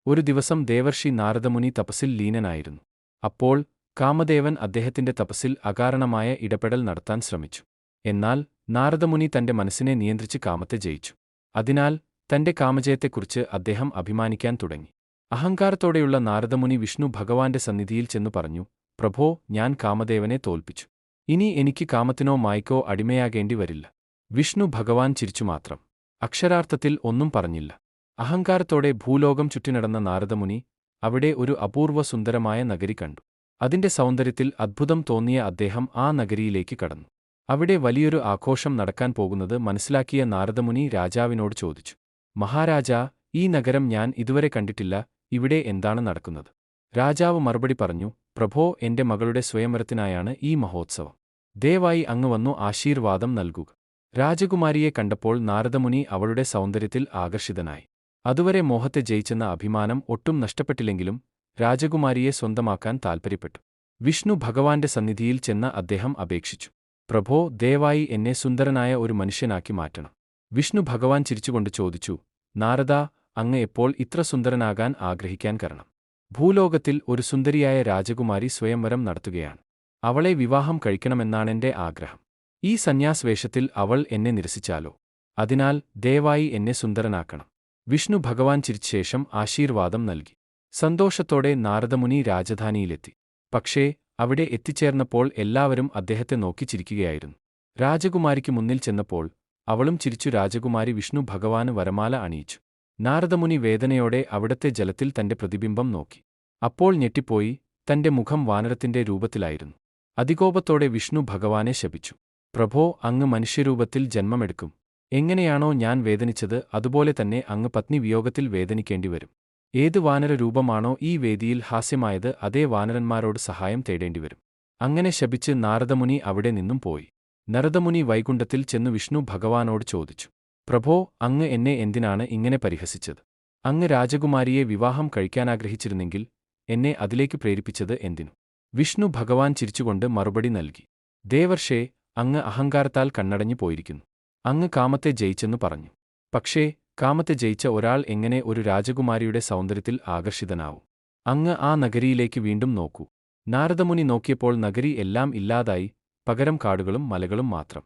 ഒരു ദിവസം ദേവർഷി നാരദമുനി തപസ്സിൽ ലീനനായിരുന്നു. അപ്പോൾ കാമദേവൻ അദ്ദേഹത്തിന്റെ തപസ്സിൽ അകാരണമായ ഇടപെടൽ നടത്താൻ ശ്രമിച്ചു. എന്നാൽ നാരദമുനി തന്റെ മനസ്സിനെ നിയന്ത്രിച്ച് കാമത്തെ ജയിച്ചു. അതിനാൽ തന്റെ കാമജയത്തെക്കുറിച്ച് അദ്ദേഹം അഭിമാനിക്കാൻ തുടങ്ങി. അഹങ്കാരത്തോടെയുള്ള നാരദമുനി വിഷ്ണു ഭഗവാന്റെ സന്നിധിയിൽ ചെന്നു പറഞ്ഞു, പ്രഭോ, ഞാൻ കാമദേവനെ തോൽപ്പിച്ചു. ഇനി എനിക്ക് കാമത്തിനോ മായ്ക്കോ അടിമയാകേണ്ടി വരില്ല. വിഷ്ണു ഭഗവാൻ ചിരിച്ചുമാത്രം. അക്ഷരാർത്ഥത്തിൽ ഒന്നും പറഞ്ഞില്ല. അഹങ്കാരത്തോടെ ഭൂലോകം ചുറ്റിനടന്ന നാരദമുനി അവിടെ ഒരു അപൂർവ സുന്ദരമായ നഗരി കണ്ടു. അതിന്റെ സൗന്ദര്യത്തിൽ അദ്ഭുതം തോന്നിയ അദ്ദേഹം ആ നഗരിയിലേക്ക് കടന്നു. അവിടെ വലിയൊരു ആഘോഷം നടക്കാൻ പോകുന്നത് മനസ്സിലാക്കിയ നാരദമുനി രാജാവിനോട് ചോദിച്ചു, മഹാരാജാ, ഈ നഗരം ഞാൻ ഇതുവരെ കണ്ടിട്ടില്ല, ഇവിടെ എന്താണ് നടക്കുന്നത്? രാജാവ് മറുപടി പറഞ്ഞു, പ്രഭോ, എന്റെ മകളുടെ സ്വയംവരത്തിനായാണ് ഈ മഹോത്സവം. ദയവായി അങ്ങ് വന്നു ആശീർവാദം നൽകുക. രാജകുമാരിയെ കണ്ടപ്പോൾ നാരദമുനി അവളുടെ സൗന്ദര്യത്തിൽ ആകർഷിതനായി. അതുവരെ മോഹത്തെ ജയിച്ചെന്ന അഭിമാനം ഒട്ടും നഷ്ടപ്പെട്ടില്ലെങ്കിലും രാജകുമാരിയെ സ്വന്തമാക്കാൻ താൽപ്പര്യപ്പെട്ടു. വിഷ്ണു ഭഗവാന്റെ സന്നിധിയിൽ ചെന്ന അദ്ദേഹം അപേക്ഷിച്ചു, പ്രഭോ, ദയവായി എന്നെ സുന്ദരനായ ഒരു മനുഷ്യനാക്കി മാറ്റണം. വിഷ്ണു ഭഗവാൻ ചിരിച്ചുകൊണ്ട് ചോദിച്ചു, നാരദാ, അങ്ങ് എപ്പോൾ ഇത്ര സുന്ദരനാകാൻ ആഗ്രഹിക്കാൻ കാരണം? ഭൂലോകത്തിൽ ഒരു സുന്ദരിയായ രാജകുമാരി സ്വയംവരം നടത്തുകയാണ്. അവളെ വിവാഹം കഴിക്കണമെന്നാണെന്റെ ആഗ്രഹം. ഈ സന്യാസവേഷത്തിൽ അവൾ എന്നെ നിരസിച്ചാലോ? അതിനാൽ ദയവായി എന്നെ സുന്ദരനാക്കണം. വിഷ്ണു ഭഗവാൻ ചിരിച്ച ശേഷം ആശീർവാദം നൽകി. സന്തോഷത്തോടെ നാരദമുനി രാജധാനിയിലെത്തി. പക്ഷേ അവിടെ എത്തിച്ചേർന്നപ്പോൾ എല്ലാവരും അദ്ദേഹത്തെ നോക്കി ചിരിക്കുകയായിരുന്നു. രാജകുമാരിക്ക് മുന്നിൽ ചെന്നപ്പോൾ അവളും ചിരിച്ചു. രാജകുമാരി വിഷ്ണു ഭഗവാന് വരമാല അണിയിച്ചു. നാരദമുനി വേദനയോടെ അവിടത്തെ ജലത്തിൽ തന്റെ പ്രതിബിംബം നോക്കി. അപ്പോൾ ഞെട്ടിപ്പോയി. തന്റെ മുഖം വാനരത്തിന്റെ രൂപത്തിലായിരുന്നു. അതികോപത്തോടെ വിഷ്ണു ഭഗവാനെ ശപിച്ചു, പ്രഭോ, അങ്ങ് മനുഷ്യരൂപത്തിൽ ജന്മമെടുക്കും. എങ്ങനെയാണോ ഞാൻ വേദനിച്ചത് അതുപോലെ തന്നെ അങ്ങ് പത്നി വിയോഗത്തിൽ വേദനിക്കേണ്ടിവരും. ഏത് വാനര രൂപമാണോ ഈ വേദിയിൽ ഹാസ്യമായത് അതേ വാനരന്മാരോട് സഹായം തേടേണ്ടിവരും. അങ്ങനെ ശപിച്ച് നാരദമുനി അവിടെ നിന്നും പോയി. നാരദമുനി വൈകുണ്ഠത്തിൽ ചെന്നു വിഷ്ണു ഭഗവാനോട് ചോദിച്ചു, പ്രഭോ, അങ്ങ് എന്നെ എന്തിനാണ് ഇങ്ങനെ പരിഹസിച്ചത്? അങ്ങ് രാജകുമാരിയെ വിവാഹം കഴിക്കാനാഗ്രഹിച്ചിരുന്നെങ്കിൽ എന്നെ അതിലേക്ക് പ്രേരിപ്പിച്ചത് എന്തിനു? വിഷ്ണു ഭഗവാൻ ചിരിച്ചുകൊണ്ട് മറുപടി നൽകി, ദേവർഷേ, അങ്ങ് അഹങ്കാരത്താൽ കണ്ണടഞ്ഞു പോയിരിക്കുന്നു. അങ്ങ് കാമത്തെ ജയിച്ചെന്നു പറഞ്ഞു. പക്ഷേ കാമത്തെ ജയിച്ച ഒരാൾ എങ്ങനെ ഒരു രാജകുമാരിയുടെ സൗന്ദര്യത്തിൽ ആകർഷിതനാവും? അങ്ങ് ആ നഗരിയിലേക്ക് വീണ്ടും നോക്കൂ. നാരദമുനി നോക്കിയപ്പോൾ നഗരി എല്ലാം ഇല്ലാതായി, പകരം കാടുകളും മലകളും മാത്രം.